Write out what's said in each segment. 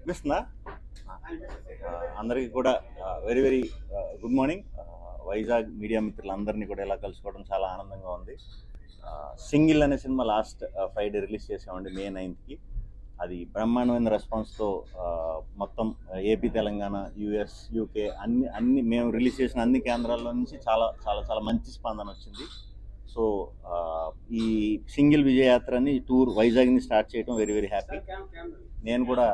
వినిపిస్తుందా? అందరికీ కూడా very very good morning. Vizag media మిత్రులందరినీ కూడా ఇలా కలుసుకోవడం చాలా ఆనందంగా ఉంది. సింగిల్ అనే సినిమా లాస్ట్ ఫ్రైడే రిలీజ్ చేసామండి, మే 9th. అది బ్రహ్మాండమైన రెస్పాన్స్తో మొత్తం ఏపీ, తెలంగాణ, యూఎస్, యూకే అన్ని మేము రిలీజ్ చేసిన అన్ని కేంద్రాల్లో నుంచి చాలా చాలా చాలా మంచి స్పందన వచ్చింది. సో ఈ సింగిల్ విజయయాత్రని టూర్ వైజాగ్ని స్టార్ట్ చేయడం వెరీ వెరీ హ్యాపీ. నేను కూడా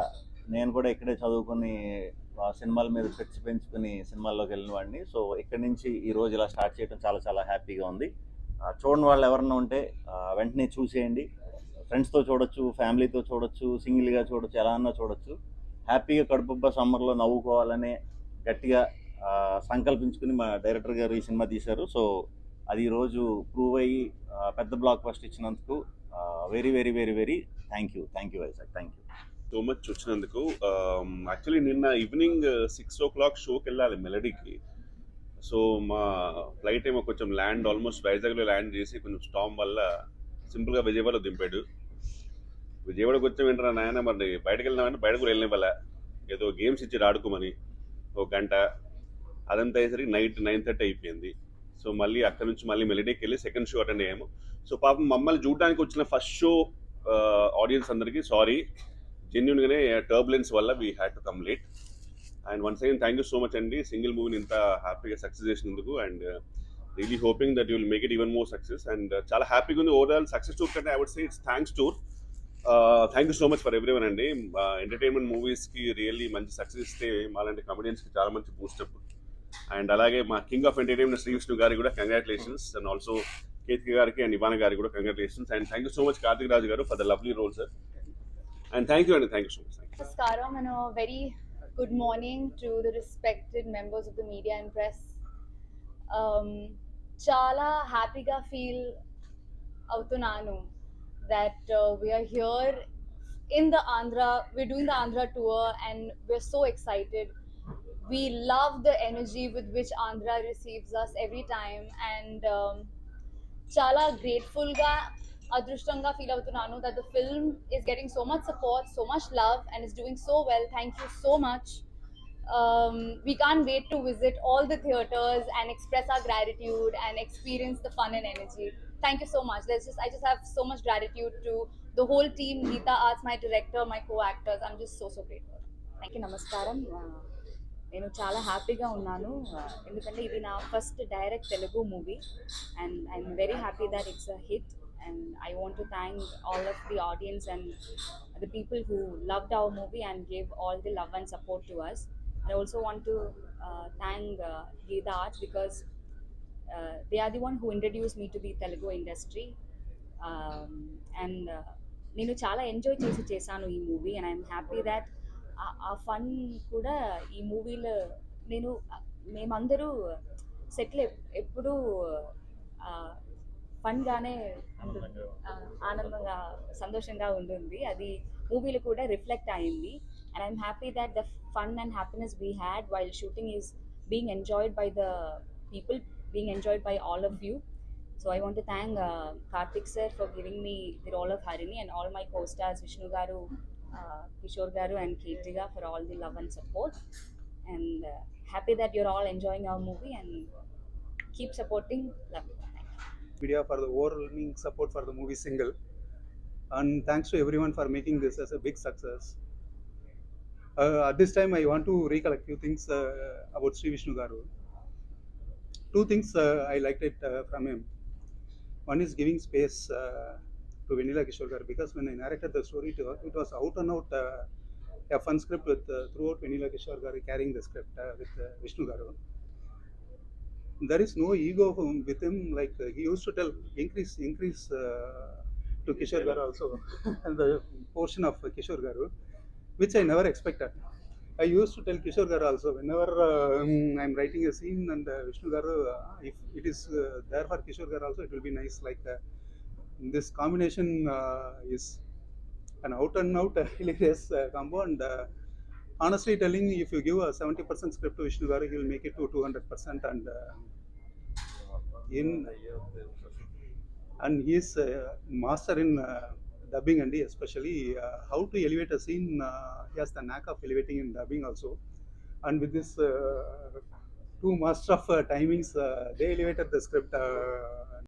నేను కూడా ఇక్కడే చదువుకొని సినిమాల మీద పిచ్చి పెంచుకుని సినిమాల్లోకి వెళ్ళిన వాడిని. సో ఇక్కడి నుంచి ఈ రోజు ఇలా స్టార్ట్ చేయడం చాలా చాలా హ్యాపీగా ఉంది. చూడని వాళ్ళు ఎవరన్నా ఉంటే వెంటనే చూసేయండి. ఫ్రెండ్స్తో చూడొచ్చు, ఫ్యామిలీతో చూడొచ్చు, సింగిల్గా చూడొచ్చు, ఎలా అన్నా చూడొచ్చు. హ్యాపీగా కడుపుబ్బ సమ్మర్లో నవ్వుకోవాలనే గట్టిగా సంకల్పించుకుని మా డైరెక్టర్ గారు ఈ సినిమా తీశారు. సో అది ఈరోజు ప్రూవ్ అయ్యి పెద్ద బ్లాక్ బస్టర్ ఇచ్చినందుకు very very very very thank you Vizag. Thank you so much వచ్చినందుకు. యాక్చువల్లీ నిన్న ఈవినింగ్ 6 o'clock షోకి వెళ్ళాలి మెలడీకి. సో మా ఫ్లైట్ ఏమో కొంచెం ల్యాండ్ ఆల్మోస్ట్ వైజాగ్లో ల్యాండ్ చేసి కొంచెం స్టామ్ వల్ల సింపుల్గా విజయవాడలో దింపాడు. విజయవాడకు వచ్చాం ఏంటన్నా నాయన, మరి బయటకు వెళ్దామంటే బయట కూడా వెళ్ళిన వల్ల ఏదో గేమ్స్ ఇచ్చి ఆడుకోమని ఒక గంట, అదంతా అయ్యేసరికి నైట్ 9:30 అయిపోయింది. సో మళ్ళీ అక్కడ నుంచి మళ్ళీ మెలడీకి వెళ్ళి సెకండ్ షో అటెండ్ అయ్యాము. సో పాపం మమ్మల్ని చూడడానికి వచ్చిన ఫస్ట్ షో ఆడియన్స్ అందరికీ సారీ, జెన్యున్గానే టర్బులెన్స్ వల్ల we had to come late. And once again thank you so much అండి, సింగిల్ మూవీని ఇంత హ్యాపీగా సక్సెస్ చేసినందుకు. And really hoping that you will make it even more success. And చాలా హ్యాపీగా ఉంది. ఓవరాల్ సక్సెస్ టూర్ కంటే I would say it's thanks tour. Thank you so much for everyone అండి. ఎంటర్టైన్మెంట్ మూవీస్కి రియల్లీ మంచి సక్సెస్ ఇస్తే మాలాంటి కమెడియన్స్కి చాలా మంచి బూస్టప్. అండ్ అలాగే మా king of entertainment Shri Vishnu గారికి కూడా కంగ్రాచులేషన్స్. అండ్ ఆల్సో కేతిక గారికి అండ్ ఇవాన గారికి కూడా congratulations. And thank you so much Karthik Raju గారు for the lovely role sir. And thank you, and thank you so much. Namaskaram and a very good morning to the respected members of the media and press. Chala happyga feel avutunanu that we are here in the Andhra. We're doing the Andhra tour and we're so excited. We love the energy with which Andhra receives us every time, and chala grateful ga adrushtamga feel avutunanu that the film is getting so much support, so much love, and is doing so well. Thank you so much. We can't wait to visit all the theaters and express our gratitude and experience the fun and energy. Thank you so much. I just have so much gratitude to the whole team, Geeta Arts, my director, my co-actors. I'm just so grateful. Thank you. నమస్కారం. నేను చాలా హ్యాపీగా ఉన్నాను ఎందుకంటే ఇది నా first direct Telugu movie and I'm very happy that it's a hit. And I want to thank all of the audience and the people who loved our movie and gave all the love and support to us. I also want to thank Geeta Arts because they are the one who introduced me to the Telugu industry. And నేను చాలా enjoy చేశాను ఈ movie and I'm happy that ఆ fun కూడా ఈ మూవీలో మేమందరూ settle ఎప్పుడూ ఫన్గానే ఆనందంగా సంతోషంగా ఉంటుంది. అది మూవీలో కూడా రిఫ్లెక్ట్ అయింది. And I'm happy that the fun and happiness we had while shooting is being enjoyed by the people, being enjoyed by all of you. So I want to thank Karthik sir for giving me the role of Harini and all my co-stars Vishnu garu, Kishore garu and Kirtiga for all the love and support. And happy that you're all enjoying our movie and keep supporting. Love you. Media for the overwhelming support for the movie Single, and thanks to everyone for making this as a big success. At this time I want to recollect few things about Sri Vishnu garu. Two things I liked it from him. One is giving space to Veneela Kishore garu, because when I narrated the story it was out and out a fun script with throughout Veneela Kishore garu carrying the script with Vishnu garu. There is no ego with him. Like he used to tell, increase to Kishore garu also, and the portion of Kishore garu, which I never expected. I used to tell Kishore garu also, whenever I'm writing a scene and Vishnu garu, if it is there for Kishore garu also, it will be nice. Like this combination is an out and out hilarious combo. And honestly telling, if you give a 70% script to Vishnu garu, he will make it to 200%. And he is a master in dubbing and especially how to elevate a scene. He has the knack of elevating in dubbing also, and with this two master of timings, they elevated the script